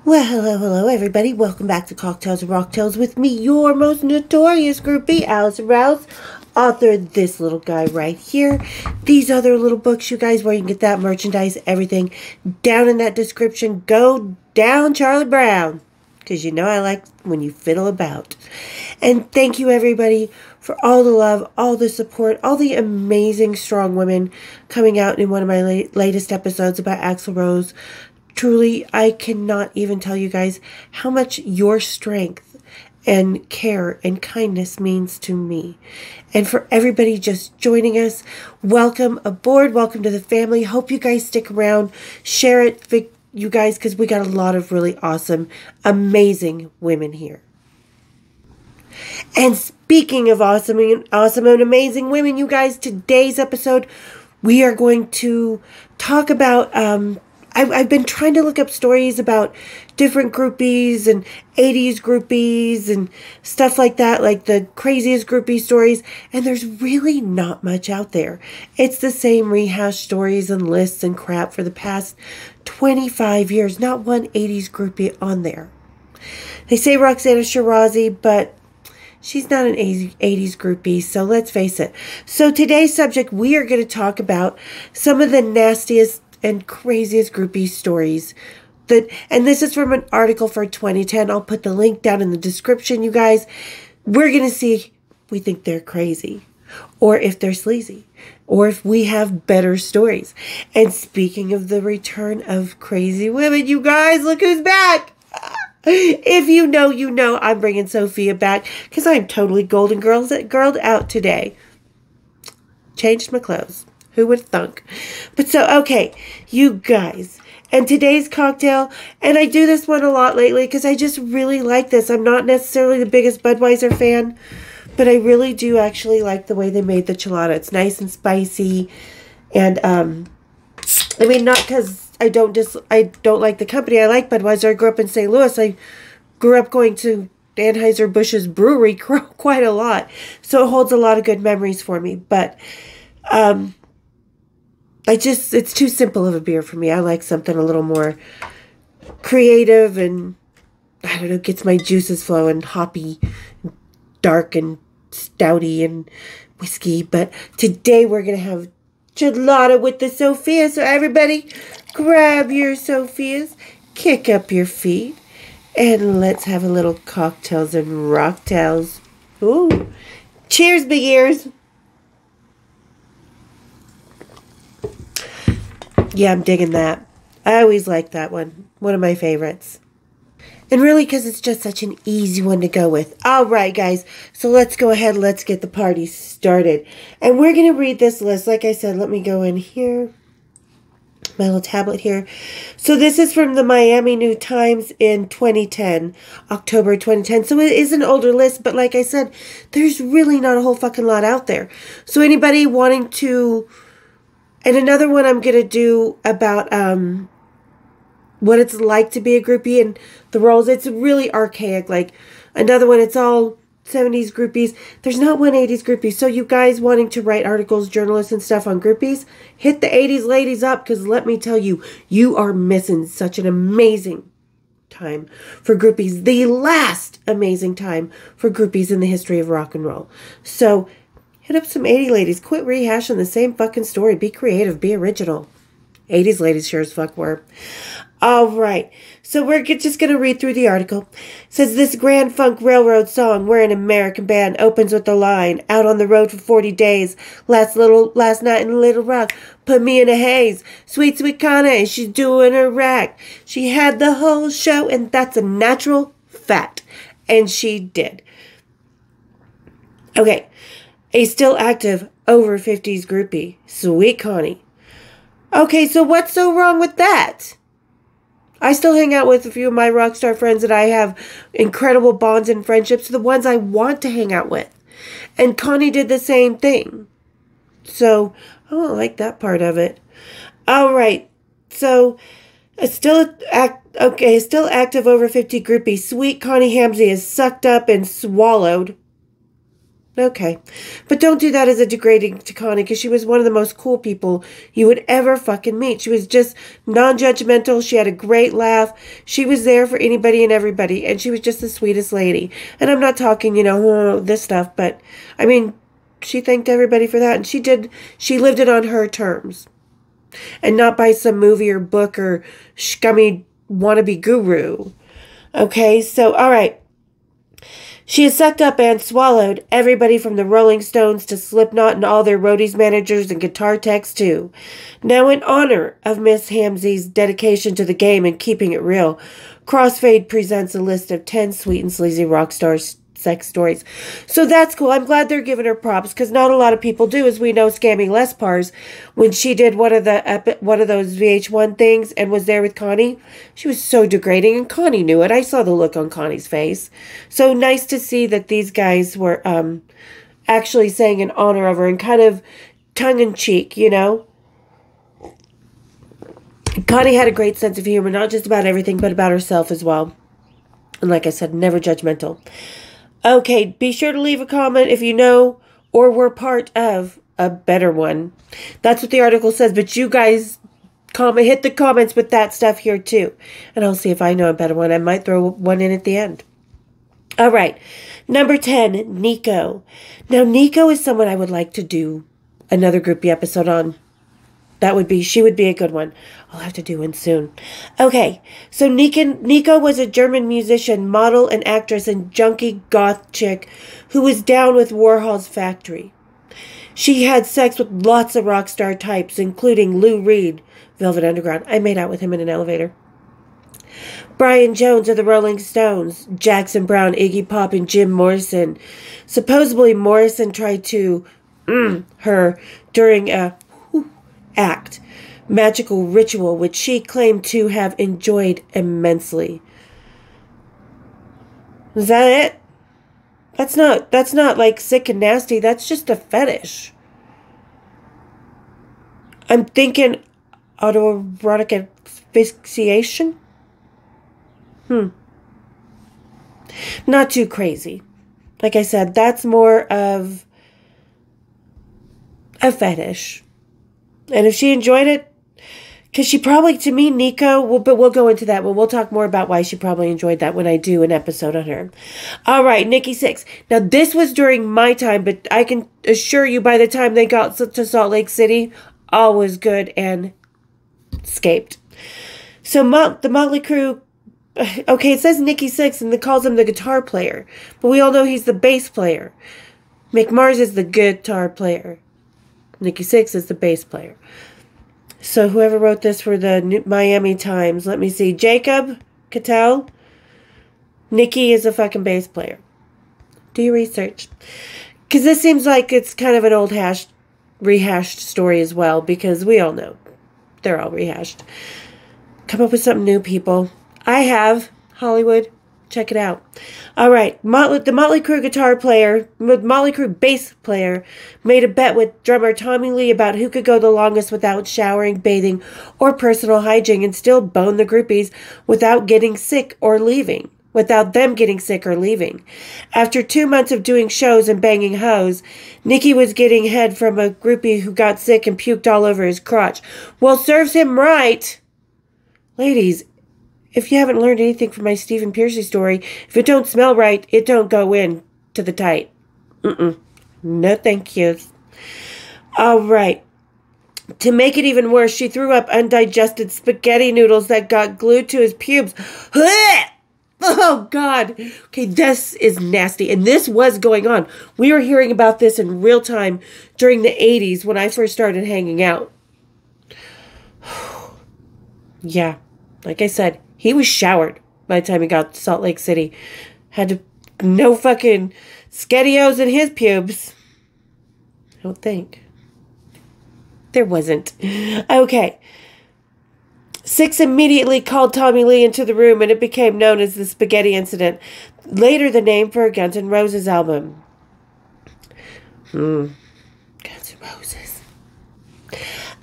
Well, hello, everybody. Welcome back to Cocktails and Rocktails with me, your most notorious groupie, Allison Rouse, author of this little guy right here. These other little books, you guys, where you can get that merchandise, everything, down in that description. Go down, Charlie Brown, because you know I like when you fiddle about. And thank you, everybody, for all the love, all the support, all the amazing, strong women coming out in one of my latest episodes about Axl Rose. Truly, I cannot even tell you guys how much your strength and care and kindness means to me. And for everybody just joining us, welcome aboard. Welcome to the family. Hope you guys stick around. Share it, you guys, because we got a lot of really awesome, amazing women here. And speaking of awesome and amazing women, you guys, today's episode, we are going to talk about... I've been trying to look up stories about different groupies and 80s groupies and stuff like that, like the craziest groupie stories, and there's really not much out there. It's the same rehashed stories and lists and crap for the past 25 years. Not one 80s groupie on there. They say Roxana Shirazi, but she's not an 80s groupie, so let's face it. So today's subject, we are going to talk about some of the nastiest and craziest groupie stories. And this is from an article for 2010. I'll put the link down in the description, you guys. We're going to see if we think they're crazy, or if they're sleazy, or if we have better stories. And speaking of the return of crazy women, you guys, look who's back. If you know, you know, I'm bringing Sophia back because I'm totally golden girled out today. Changed my clothes. Who would thunk? But so, okay, you guys, and today's cocktail, and I do this one a lot lately because I just really like this. I'm not necessarily the biggest Budweiser fan, but I really do actually like the way they made the chelada. It's nice and spicy, and, I mean, not because I don't like the company. I like Budweiser. I grew up in St. Louis. I grew up going to Anheuser-Busch's brewery quite a lot, so it holds a lot of good memories for me, but, it's too simple of a beer for me. I like something a little more creative and, I don't know, gets my juices flowing, hoppy, dark and stouty and whiskey. But today we're going to have gelada with the Sophia. So everybody, grab your Sophias, kick up your feet, and let's have a little cocktails and rocktails. Ooh. Cheers, big ears. Yeah, I'm digging that. I always like that one. One of my favorites. And really, because it's just such an easy one to go with. All right, guys. So let's go ahead. Let's get the party started. And we're going to read this list. Like I said, let me go in here. My little tablet here. So this is from the Miami New Times in 2010. October 2010. So it is an older list. But like I said, there's really not a whole fucking lot out there. So anybody wanting to... And another one I'm going to do about what it's like to be a groupie and the roles. It's really archaic. Like another one, it's all 70s groupies. There's not one 80s groupie. So you guys wanting to write articles, journalists and stuff on groupies, hit the 80s ladies up because let me tell you, you are missing such an amazing time for groupies. The last amazing time for groupies in the history of rock and roll. So... hit up some 80 ladies. Quit rehashing the same fucking story. Be creative. Be original. 80s ladies sure as fuck were. All right. So we're just going to read through the article. It says, this Grand Funk Railroad song, We're an American Band, opens with the line, out on the road for 40 days. Last night in Little Rock, put me in a haze. Sweet, sweet Connie, she's doing her rack. She had the whole show, and that's a natural fact. And she did. Okay. A still active over 50s groupie, Sweet Connie. Okay, so what's so wrong with that? I still hang out with a few of my rock star friends that I have incredible bonds and friendships, the ones I want to hang out with. And Connie did the same thing. So, I don't like that part of it. All right, so a still active over 50 groupie, Sweet Connie Hamsey is sucked up and swallowed. Okay. But don't do that as a degrading to Connie, because she was one of the most cool people you would ever fucking meet. She was just non-judgmental. She had a great laugh. She was there for anybody and everybody, and she was just the sweetest lady. And I'm not talking, this stuff, but, I mean, she thanked everybody for that, and she lived it on her terms. And not by some movie or book or scummy wannabe guru. Okay, so, all right. She has sucked up and swallowed everybody from the Rolling Stones to Slipknot and all their roadies managers and guitar techs too. Now in honor of Miss Hamsey's dedication to the game and keeping it real, Crossfade presents a list of 10 sweet and sleazy rock stars sex stories. So that's cool. I'm glad they're giving her props, because not a lot of people do. As we know, Scammy Les Pars, when she did one of those VH1 things and was there with Connie, she was so degrading, and Connie knew it. I saw the look on Connie's face. So nice to see that these guys were actually saying in honor of her and kind of tongue-in-cheek, Connie had a great sense of humor, not just about everything, but about herself as well. And like I said, never judgmental. Okay, be sure to leave a comment if you know or were part of a better one. That's what the article says, but you guys hit the comments with that stuff here too. And I'll see if I know a better one. I might throw one in at the end. All right, number 10, Nico. Now, Nico is someone I would like to do another groupie episode on. She would be a good one. I'll have to do one soon. Okay, so Nico was a German musician, model, and actress and junkie goth chick who was down with Warhol's factory. She had sex with lots of rock star types, including Lou Reed, Velvet Underground. I made out with him in an elevator. Brian Jones of the Rolling Stones, Jackson Browne, Iggy Pop, and Jim Morrison. Supposedly, Morrison tried to her during a act, magical ritual, which she claimed to have enjoyed immensely. Is that it? That's not like sick and nasty. That's just a fetish. I'm thinking autoerotic asphyxiation. Not too crazy. Like I said, that's more of a fetish. And if she enjoyed it, because she probably, to me, Nico, but we'll go into that. We'll talk more about why she probably enjoyed that when I do an episode on her. All right, Nikki Sixx. Now, this was during my time, but I can assure you by the time they got to Salt Lake City, all was good and escaped. So the Motley Crue, okay, it says Nikki Sixx and it calls him the guitar player, but we all know he's the bass player. Mick Mars is the guitar player. Nikki Sixx is the bass player. So whoever wrote this for the Miami Times, let me see. Jacob Cattell. Nikki is a fucking bass player. Do your research. Because this seems like it's kind of an old rehashed story as well, because we all know they're all rehashed. Come up with something new, people. I have. Hollywood. Check it out. All right. The Motley Crue bass player made a bet with drummer Tommy Lee about who could go the longest without showering, bathing, or personal hygiene and still bone the groupies without getting sick or leaving. Without them getting sick or leaving. After 2 months of doing shows and banging hoes, Nikki was getting head from a groupie who got sick and puked all over his crotch. Well, serves him right. Ladies, if you haven't learned anything from my Stephen Piercy story, if it don't smell right, it don't go in to the tight. No thank yous. All right. To make it even worse, she threw up undigested spaghetti noodles that got glued to his pubes. Oh, God. Okay, this is nasty. And this was going on. We were hearing about this in real time during the 80s when I first started hanging out. Yeah, like I said, he was showered by the time he got to Salt Lake City. No fucking SpaghettiOs in his pubes. I don't think. There wasn't. Okay. Sixx immediately called Tommy Lee into the room and it became known as the Spaghetti Incident. Later the name for a Guns N' Roses album. Guns N' Roses.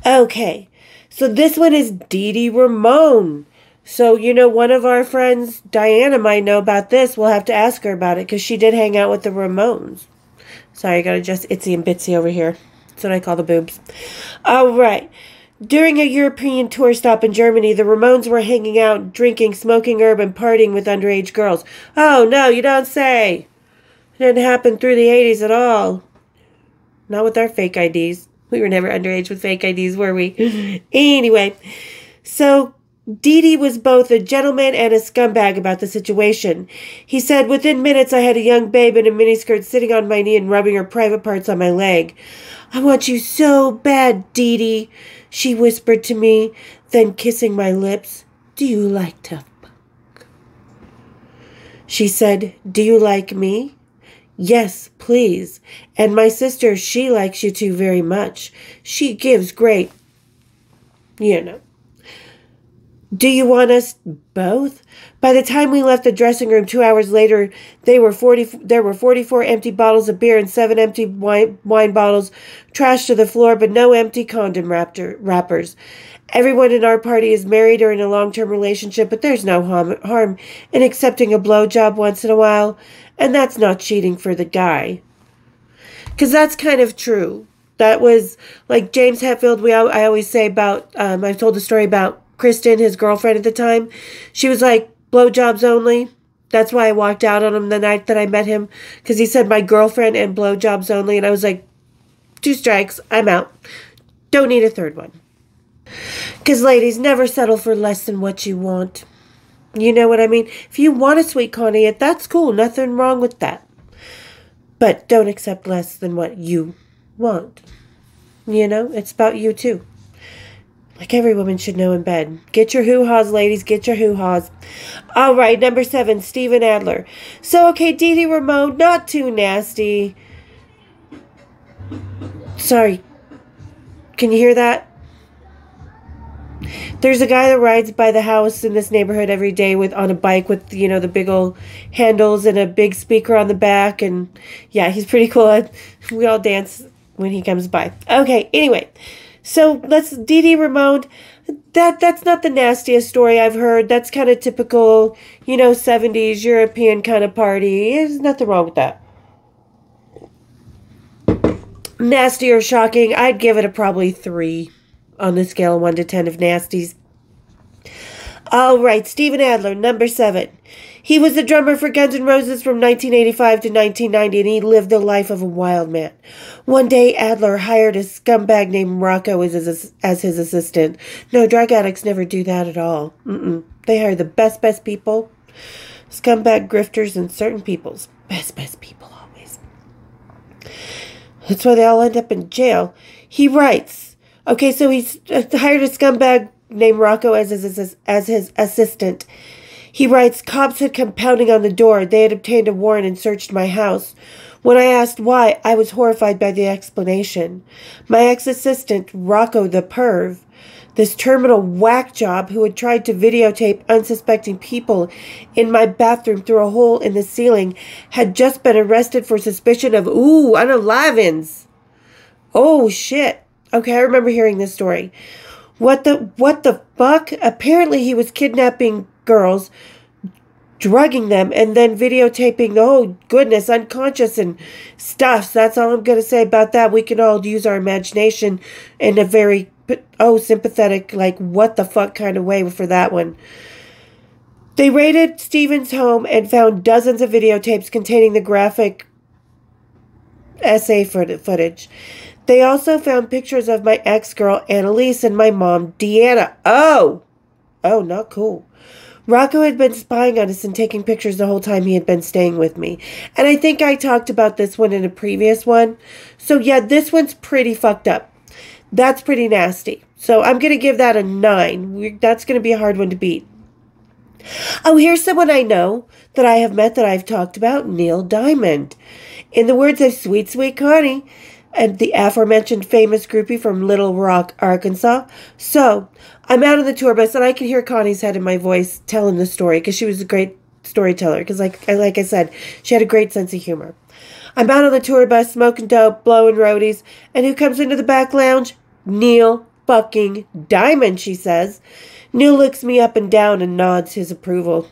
Okay. So this one is Dee Dee Ramone. So, one of our friends, Diana, might know about this. We'll have to ask her about it because she did hang out with the Ramones. Sorry, I got to adjust Itsy and Bitsy over here. That's what I call the boobs. All right. During a European tour stop in Germany, the Ramones were hanging out, drinking, smoking herb, and partying with underage girls. Oh, no, you don't say. It didn't happen through the 80s at all. Not with our fake IDs. We were never underage with fake IDs, were we? Anyway, so Dee Dee was both a gentleman and a scumbag about the situation. He said, within minutes I had a young babe in a miniskirt sitting on my knee and rubbing her private parts on my leg. I want you so bad, Dee Dee, she whispered to me, then kissing my lips. Do you like to fuck? She said, do you like me? Yes, please. And my sister, she likes you too very much. She gives great, you know. Do you want us both? By the time we left the dressing room 2 hours later, there were 44 empty bottles of beer and 7 empty wine bottles trashed to the floor, but no empty condom wrappers. Everyone in our party is married or in a long-term relationship, but there's no harm in accepting a blowjob once in a while, and that's not cheating for the guy. Because that's kind of true. That was, like James Hetfield, I always say about, I've told the story about Kristen, his girlfriend at the time. She was like, blowjobs only. That's why I walked out on him the night that I met him. Because he said my girlfriend and blowjobs only. And I was like, 2 strikes, I'm out. Don't need a third one. Because ladies, never settle for less than what you want. You know what I mean? If you want a sweet Connie, that's cool. Nothing wrong with that. But don't accept less than what you want. You know, it's about you too. Like every woman should know in bed. Get your hoo-haws, ladies. Get your hoo-haws. All right, number 7, Steven Adler. So, okay, Dee Dee Ramone, not too nasty. Sorry. Can you hear that? There's a guy that rides by the house in this neighborhood every day on a bike with, you know, the big old handles and a big speaker on the back. And, yeah, he's pretty cool. We all dance when he comes by. Okay, anyway. So Dee Dee Ramone, that's not the nastiest story I've heard. That's kind of typical, you know, 70s European kind of party. There's nothing wrong with that. Nasty or shocking, I'd give it a probably 3 on the scale of 1 to 10 of nasties. All right, Steven Adler, number 7. He was the drummer for Guns N' Roses from 1985 to 1990, and he lived the life of a wild man. One day, Adler hired a scumbag named Rocco as his assistant. No, drug addicts never do that at all. They hire the best people. Scumbag grifters and certain people's best people always. That's why they all end up in jail. He writes, okay, so he's hired a scumbag named Rocco as his assistant. He writes, cops had come pounding on the door. They had obtained a warrant and searched my house. When I asked why, I was horrified by the explanation. My ex-assistant, Rocco the Perv, this terminal whack job who had tried to videotape unsuspecting people in my bathroom through a hole in the ceiling, had just been arrested for suspicion of, unalivins. Oh, shit. Okay, I remember hearing this story. What the fuck? Apparently he was kidnapping girls, drugging them, and then videotaping the whole goodness, unconscious and stuff. So that's all I'm going to say about that. We can all use our imagination in a very, sympathetic, like, what the fuck kind of way for that one. They raided Steven's home and found dozens of videotapes containing the graphic essay footage. They also found pictures of my ex-girl, Annalise, and my mom, Deanna. Oh, not cool. Rocco had been spying on us and taking pictures the whole time he had been staying with me. And I think I talked about this one in a previous one. So yeah, this one's pretty fucked up. That's pretty nasty. So I'm going to give that a 9. That's going to be a hard one to beat. Oh, here's someone I know that I have met that I've talked about, Neil Diamond. In the words of Sweet Sweet Connie, and the aforementioned famous groupie from Little Rock, Arkansas. So, I'm out on the tour bus, and I can hear Connie's head in my voice telling the story, because she was a great storyteller, because like I said, she had a great sense of humor. I'm out on the tour bus, smoking dope, blowing roadies, and who comes into the back lounge? Neil fucking Diamond, she says. Neil looks me up and down and nods his approval.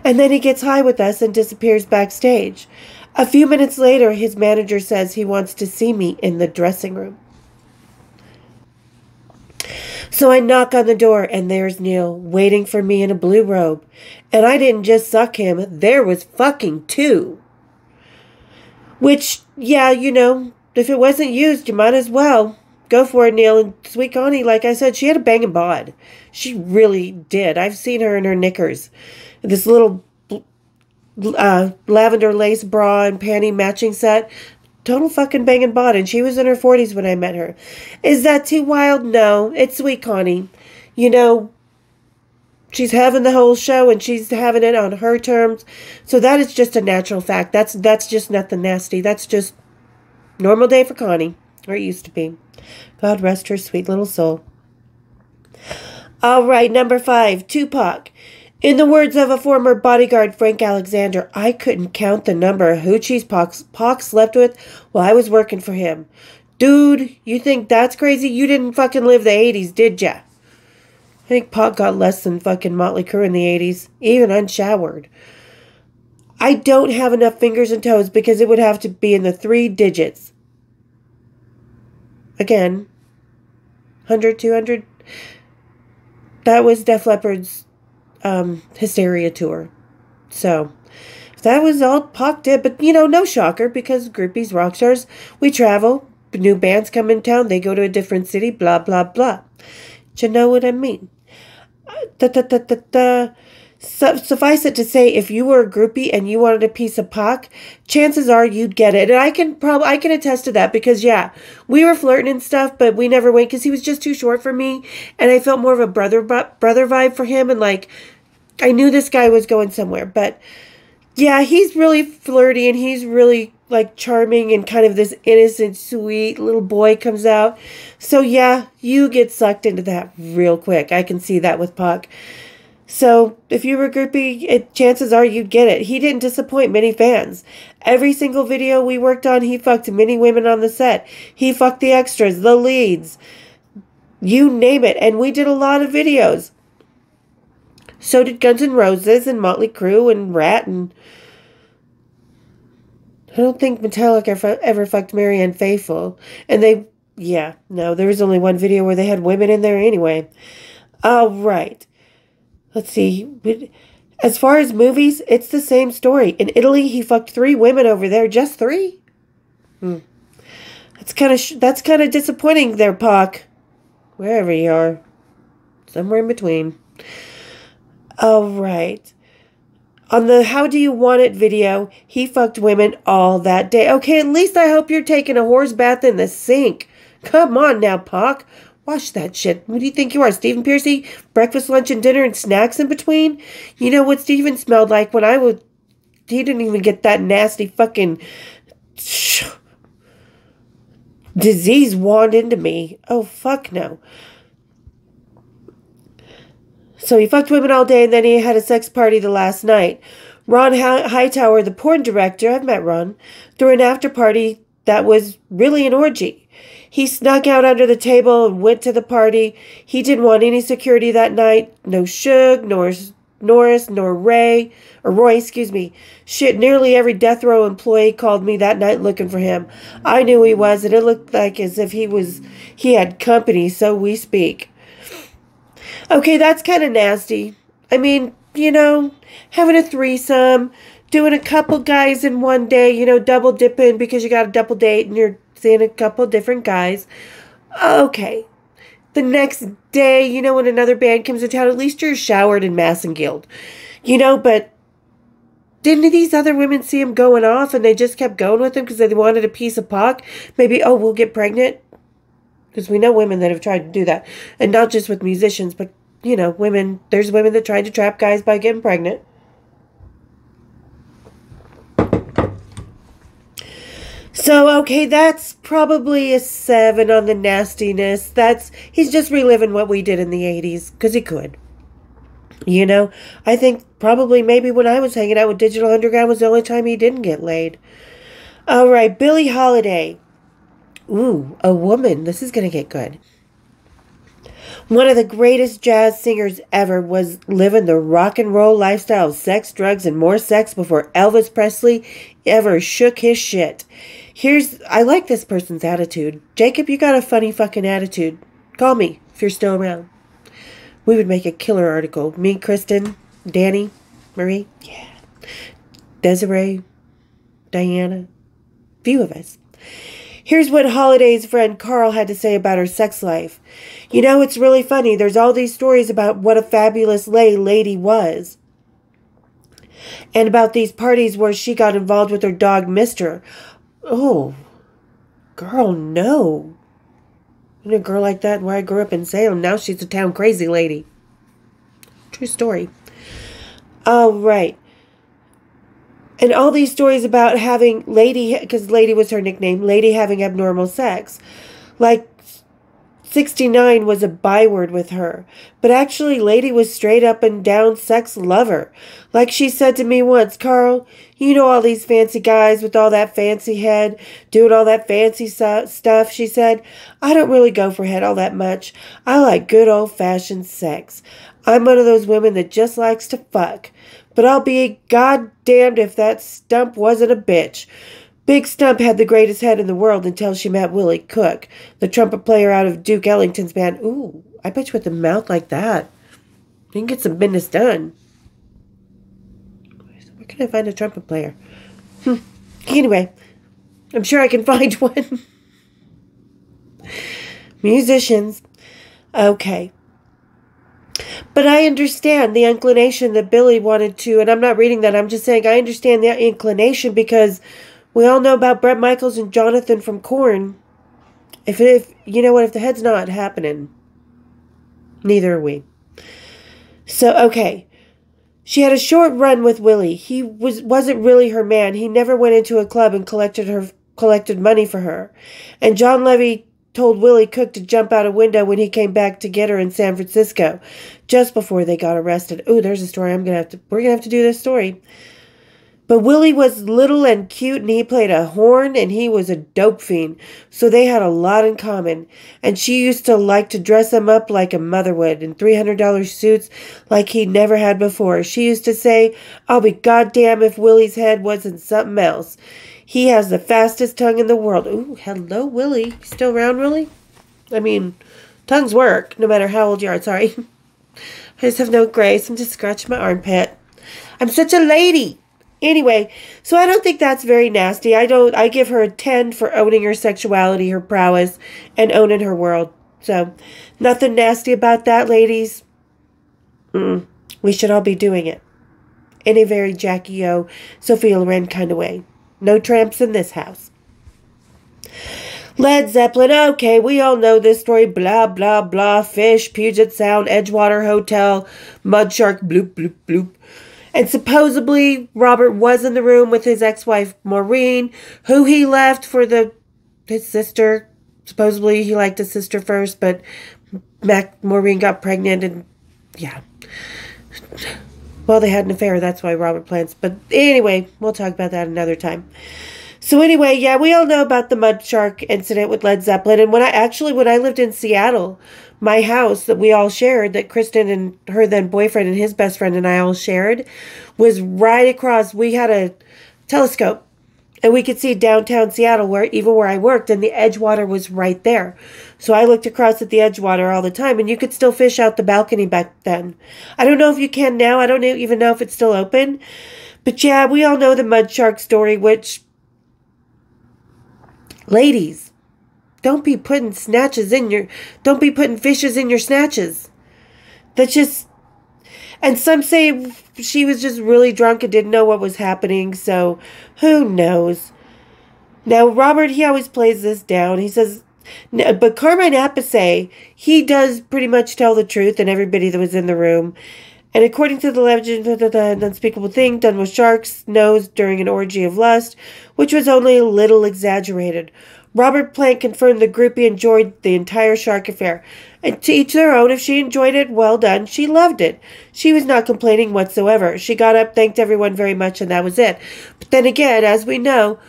And then he gets high with us and disappears backstage. A few minutes later, his manager says he wants to see me in the dressing room. So I knock on the door, and there's Neil, waiting for me in a blue robe. And I didn't just suck him, there was fucking two. Which, yeah, if it wasn't used, you might as well. Go for it, Neil. And Sweet Connie, like I said, she had a banging bod. She really did. I've seen her in her knickers. This little lavender lace bra and panty matching set. Total fucking banging bod. And she was in her 40s when I met her. Is that too wild? No. It's Sweet Connie. She's having the whole show and she's having it on her terms. So that is just a natural fact. That's just nothing nasty. That's just normal day for Connie. Or it used to be. God rest her sweet little soul. All right, number 5, Tupac. In the words of a former bodyguard, Frank Alexander, I couldn't count the number of hoochies Pac slept with while I was working for him. Dude, you think that's crazy? You didn't fucking live the 80s, did ya? I think Pac got less than fucking Motley Crue in the 80s, even unshowered. I don't have enough fingers and toes because it would have to be in the 3 digits. Again, 100, 200. That was Def Leppard's Hysteria tour. So, that was all Pac did. But, no shocker because groupies, rock stars, we travel. New bands come in town. They go to a different city. Blah, blah, blah. Do you know what I mean? Suffice it to say, if you were a groupie and you wanted a piece of Pac, chances are you'd get it. And I can attest to that because, yeah, we were flirting and stuff, but we never went because he was just too short for me. And I felt more of a brother vibe for him. And, I knew this guy was going somewhere. But, yeah, he's really flirty and he's really, charming and kind of this innocent, sweet little boy comes out. So, yeah, you get sucked into that real quick. I can see that with Pac. So, if you were a groupie, chances are you'd get it. He didn't disappoint many fans. Every single video we worked on, he fucked many women on the set. He fucked the extras, the leads, you name it. And we did a lot of videos. So did Guns N' Roses and Motley Crue and Rat. And I don't think Metallica ever fucked Marianne Faithfull. And there was only one video where they had women in there anyway. All right. Let's see. As far as movies, it's the same story. In Italy, he fucked 3 women over there. Just 3? That's kind of disappointing there, Pac. Wherever you are. Somewhere in between. All right. On the How Do You Want It video, he fucked women all that day. Okay, at least I hope you're taking a horse bath in the sink. Come on now, Pac. Wash that shit. Who do you think you are, Stephen Piercy? Breakfast, lunch, and dinner and snacks in between? You know what Stephen smelled like when he didn't even get that nasty fucking disease wand into me. Oh, fuck no. So he fucked women all day and then he had a sex party the last night. Ron Hightower, the porn director, I've met Ron, threw an after party that was really an orgy. He snuck out under the table and went to the party. He didn't want any security that night. No Suge, nor Norris, nor Roy, excuse me. Shit, nearly every death row employee called me that night looking for him. I knew he was, and it looked like as if he had company, so we speak. Okay, that's kind of nasty. I mean, having a threesome, doing a couple guys in one day, double dipping because you got a double date and you're seeing a couple different guys. Okay. The next day, when another band comes to town, at least you're showered in Mass and Guild. But didn't these other women see him going off and they just kept going with him because they wanted a piece of Pac? Maybe, we'll get pregnant? Because we know women that have tried to do that. And not just with musicians, but, women. There's women that tried to trap guys by getting pregnant. So, okay, that's probably a 7 on the nastiness. He's just reliving what we did in the 80s, because he could. I think probably maybe when I was hanging out with Digital Underground was the only time he didn't get laid. All right, Billie Holiday. Ooh, a woman. This is going to get good. One of the greatest jazz singers ever was living the rock and roll lifestyle of sex, drugs, and more sex before Elvis Presley ever shook his shit. I like this person's attitude. Jacob, you got a funny fucking attitude. Call me if you're still around. We would make a killer article. Me, Kristen, Danny, Marie, yeah. Desiree, Diana, few of us. Here's what Holiday's friend Carl had to say about her sex life. You know, it's really funny. There's all these stories about what a fabulous lady was. And about these parties where she got involved with her dog, Mister. Oh, girl, no. You know, a girl like that where I grew up in Salem, now she's a town crazy lady. True story. All right. And all these stories about having Lady, because Lady was her nickname, Lady having abnormal sex. Like, 69 was a byword with her. But actually, Lady was straight up and down sex lover. Like she said to me once, Carl, you know all these fancy guys with all that fancy head, doing all that fancy stuff, she said. I don't really go for head all that much. I like good old-fashioned sex. I'm one of those women that just likes to fuck. But I'll be goddamned if that stump wasn't a bitch. Big Stump had the greatest head in the world until she met Willie Cook, the trumpet player out of Duke Ellington's band. Ooh, I bet you with a mouth like that, you can get some business done. Where can I find a trumpet player? Anyway, I'm sure I can find one. Musicians. Okay. But I understand the inclination that Billy wanted to, and I'm not reading that, I'm just saying I understand the inclination because we all know about Bret Michaels and Jonathan from Korn. If you know what, if the head's not happening, neither are we. So, okay. She had a short run with Willie. He wasn't really her man. He never went into a club and collected money for her. And John Levy told Willie Cook to jump out a window when he came back to get her in San Francisco, just before they got arrested. Ooh, there's a story we're gonna have to do this story. But Willie was little and cute, and he played a horn, and he was a dope fiend, so they had a lot in common. And she used to like to dress him up like a mother would, in $300 suits like he'd never had before. She used to say, I'll be goddamn if Willie's head wasn't something else. He has the fastest tongue in the world. Ooh, hello, Willie. You still around, Willie? I mean, tongues work, no matter how old you are. Sorry. I just have no grace. I'm just scratching my armpit. I'm such a lady. Anyway, so I don't think that's very nasty. I give her a 10 for owning her sexuality, her prowess, and owning her world. So, nothing nasty about that, ladies. We should all be doing it. In a very Jackie O, Sophia Loren kind of way. No tramps in this house. Led Zeppelin, okay, we all know this story. Blah, blah, blah. Fish, Puget Sound, Edgewater Hotel, Mud Shark, bloop, bloop, bloop. And supposedly, Robert was in the room with his ex-wife, Maureen, who he left for his sister. Supposedly, he liked his sister first, but Maureen got pregnant, and yeah. Well, they had an affair, that's why Robert plans. But anyway, we'll talk about that another time. So anyway, yeah, we all know about the Mud Shark incident with Led Zeppelin. And when I lived in Seattle, my house that we all shared, that Kristen and her then boyfriend and his best friend and I all shared, was right across. We had a telescope, and we could see downtown Seattle, where I worked, and the Edgewater was right there. So I looked across at the Edgewater all the time, and you could still fish out the balcony back then. I don't know if you can now. I don't even know if it's still open. But yeah, we all know the Mud Shark story, which, ladies, don't be putting fishes in your snatches. That's just, and some say she was just really drunk and didn't know what was happening, so who knows. Now, Robert, he always plays this down. He says, but Carmine Appice, he does pretty much tell the truth, and everybody that was in the room. And according to the legend of the unspeakable thing done with sharks' nose during an orgy of lust, which was only a little exaggerated, Robert Plant confirmed the groupie enjoyed the entire shark affair. And to each their own, if she enjoyed it, well done. She loved it. She was not complaining whatsoever. She got up, thanked everyone very much, and that was it. But then again, as we know,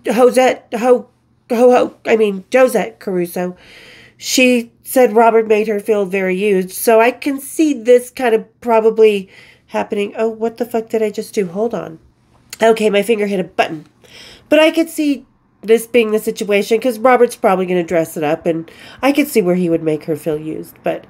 Josette Caruso, She said Robert made her feel very used. So I can see this kind of probably happening. Oh, what the fuck did I just do? Hold on. Okay, my finger hit a button. But I could see this being the situation because Robert's probably going to dress it up, and I could see where he would make her feel used. But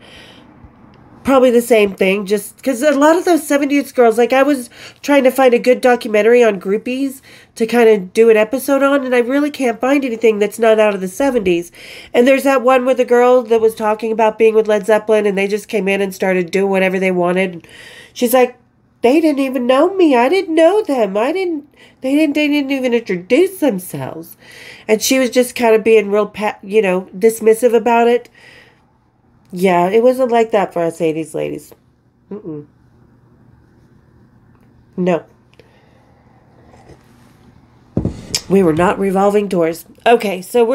probably the same thing, just because a lot of those 70s girls, like I was trying to find a good documentary on groupies to kind of do an episode on, and I really can't find anything that's not out of the 70s. And there's that one with a girl that was talking about being with Led Zeppelin, and they just came in and started doing whatever they wanted. She's like, they didn't even know me. I didn't know them. They didn't even introduce themselves. And she was just kind of being real, dismissive about it. Yeah, it wasn't like that for us 80s ladies. No. We were not revolving doors. Okay, so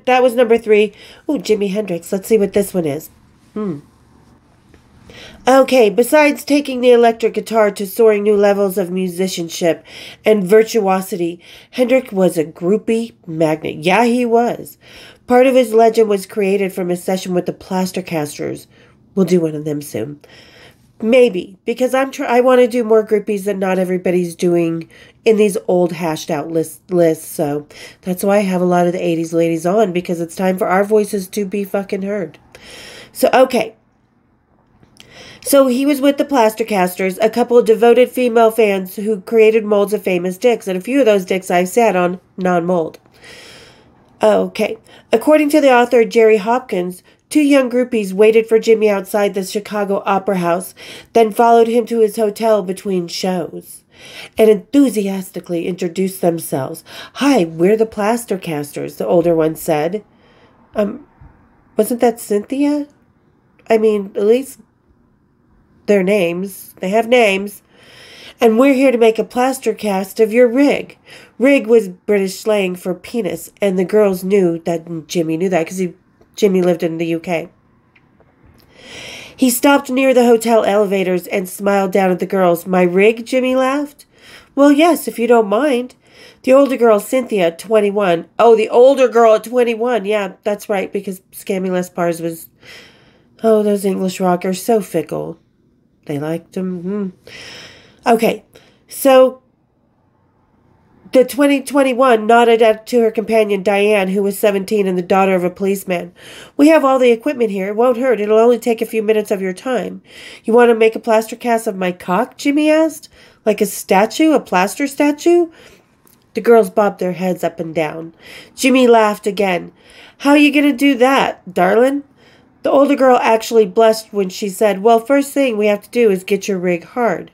that was number 3. Oh, Jimi Hendrix. Let's see what this one is. Okay, besides taking the electric guitar to soaring new levels of musicianship and virtuosity, Hendrix was a groupie magnet. Yeah, he was. Part of his legend was created from a session with the Plastercasters. We'll do one of them soon. Maybe, because I want to do more groupies that not everybody's doing in these old hashed out lists. So that's why I have a lot of the 80s ladies on, because it's time for our voices to be fucking heard. So, okay. So he was with the Plastercasters, a couple of devoted female fans who created molds of famous dicks, and a few of those dicks I've sat on non-mold. Okay. According to the author Jerry Hopkins, 2 young groupies waited for Jimmy outside the Chicago Opera House, then followed him to his hotel between shows, and enthusiastically introduced themselves. Hi, we're the Plastercasters, the older one said. Wasn't that Cynthia? I mean, at least their names. They have names. And we're here to make a plaster cast of your rig. Rig was British slang for penis, and the girls knew that Jimmy knew that because Jimmy lived in the UK. He stopped near the hotel elevators and smiled down at the girls. My rig, Jimmy laughed. Well, yes, if you don't mind. The older girl, Cynthia, 21. Oh, the older girl at 21. Yeah, that's right, because Scammy Les Pars was... Oh, those English rockers, so fickle. They liked him. Okay, so the 2021 nodded to her companion Diane, who was 17 and the daughter of a policeman. We have all the equipment here. It won't hurt. It'll only take a few minutes of your time. You want to make a plaster cast of my cock? Jimmy asked. Like a statue? A plaster statue? The girls bobbed their heads up and down. Jimmy laughed again. How you going to do that, darling? The older girl actually blushed when she said, well, first thing we have to do is get your rig hard.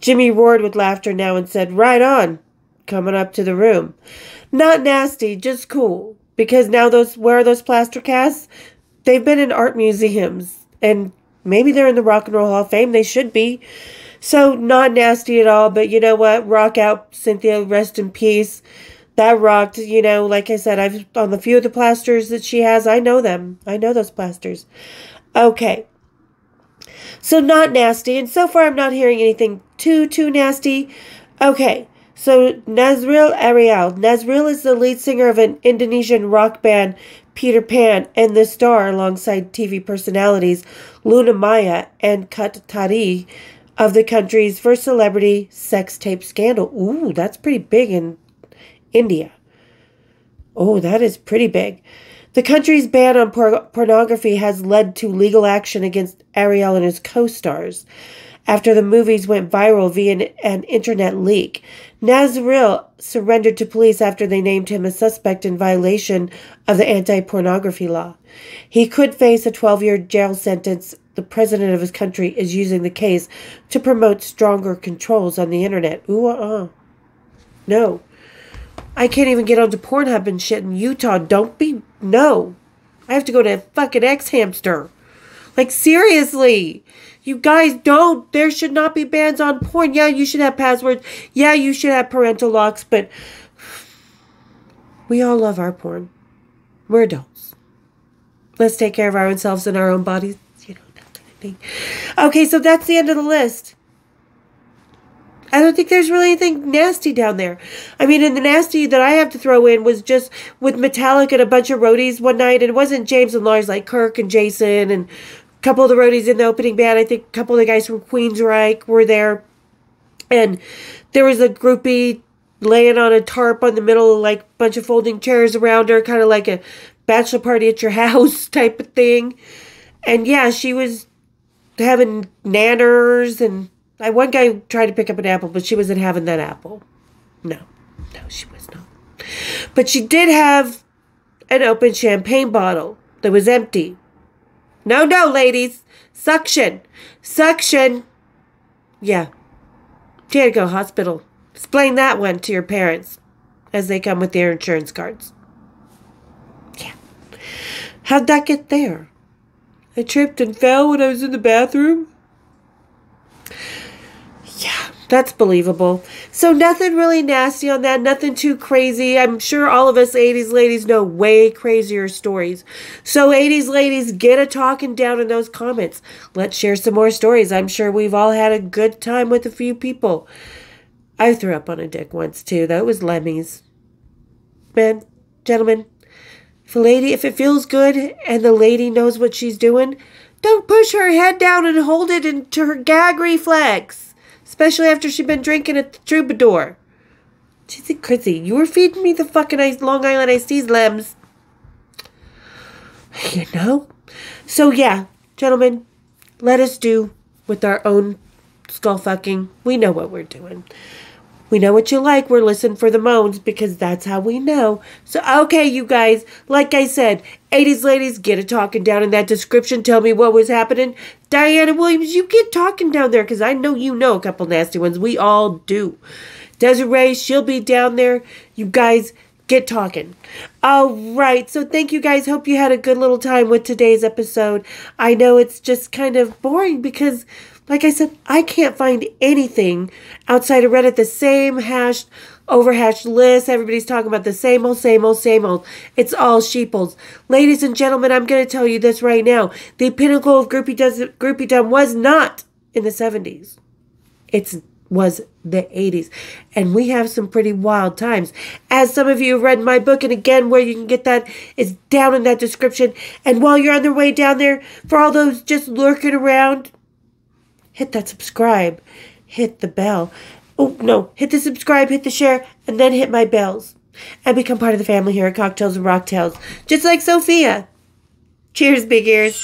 Jimmy roared with laughter now and said, right on, coming up to the room. Not nasty, just cool. Because now where are those plaster casts? They've been in art museums. And maybe they're in the Rock and Roll Hall of Fame. They should be. So not nasty at all. But you know what? Rock out, Cynthia. Rest in peace. That rocked, like I said, I've on the few of the plasters that she has, I know them. I know those plasters. Okay. So not nasty. And so far I'm not hearing anything too nasty. Okay. So Nazril Ariel. Nazril is the lead singer of an Indonesian rock band, Peter Pan, and the star alongside TV personalities Luna Maya and Kat Tari of the country's first celebrity sex tape scandal. Ooh, that's pretty big in India. Oh, that is pretty big. The country's ban on pornography has led to legal action against Ariel and his co-stars after the movies went viral via an internet leak. Nazril surrendered to police after they named him a suspect in violation of the anti-pornography law. He could face a 12-year jail sentence. The president of his country is using the case to promote stronger controls on the internet. Ooh, no. I can't even get onto Pornhub and shit in Utah. No. I have to go to fucking X-Hamster. Like, seriously. You guys don't. There should not be bans on porn. Yeah, you should have passwords. Yeah, you should have parental locks, but we all love our porn. We're adults. Let's take care of ourselves and our own bodies. That kind of thing. Okay, so that's the end of the list. I don't think there's really anything nasty down there. I mean, and the nasty that I have to throw in was just with Metallica and a bunch of roadies one night. And it wasn't James and Lars, like Kirk and Jason and a couple of the roadies in the opening band. I think a couple of the guys from Queensryche were there. And there was a groupie laying on a tarp on the middle of like a bunch of folding chairs around her, kind of like a bachelor party at your house type of thing. And yeah, she was having nanners, and one guy tried to pick up an apple, but she wasn't having that apple. No, she was not. But she did have an open champagne bottle that was empty. No, ladies. Suction. Yeah. She had to go hospital. Explain that one to your parents as they come with their insurance cards. Yeah. How'd that get there? I tripped and fell when I was in the bathroom? Yeah, that's believable. So nothing really nasty on that. Nothing too crazy. I'm sure all of us 80s ladies know way crazier stories. So 80s ladies, get a talking down in those comments. Let's share some more stories. I'm sure we've all had a good time with a few people. I threw up on a dick once too. That was Lemmy's. Men, gentlemen, if it feels good and the lady knows what she's doing, don't push her head down and hold it into her gag reflex. Especially after she'd been drinking at the Troubadour. She's crazy. You were feeding me the fucking Long Island iced teas, Lems. You know? So yeah, gentlemen, let us do with our own skull fucking. We know what we're doing. We know what you like. We're listening for the moans because that's how we know. So, okay, you guys, like I said, 80s ladies, get a talking down in that description. Tell me what was happening. Diana Williams, you get talking down there because I know you know a couple nasty ones. We all do. Desiree, she'll be down there. You guys, get talking. All right. So thank you guys. Hope you had a good little time with today's episode. I know it's just kind of boring because, like I said, I can't find anything outside of Reddit. The same overhashed list. Everybody's talking about the same old. It's all sheeples. Ladies and gentlemen, I'm going to tell you this right now. The pinnacle of groupiedom was not in the 70s. It was the 80s. And we have some pretty wild times. As some of you have read my book, and again, where you can get that is down in that description. And while you're on the way down there, for all those just lurking around, hit that subscribe, hit the bell. Oh, no, hit the subscribe, hit the share, and then hit my bells. And become part of the family here at Cocktails and Rocktails. Just like Sophia. Cheers, big ears.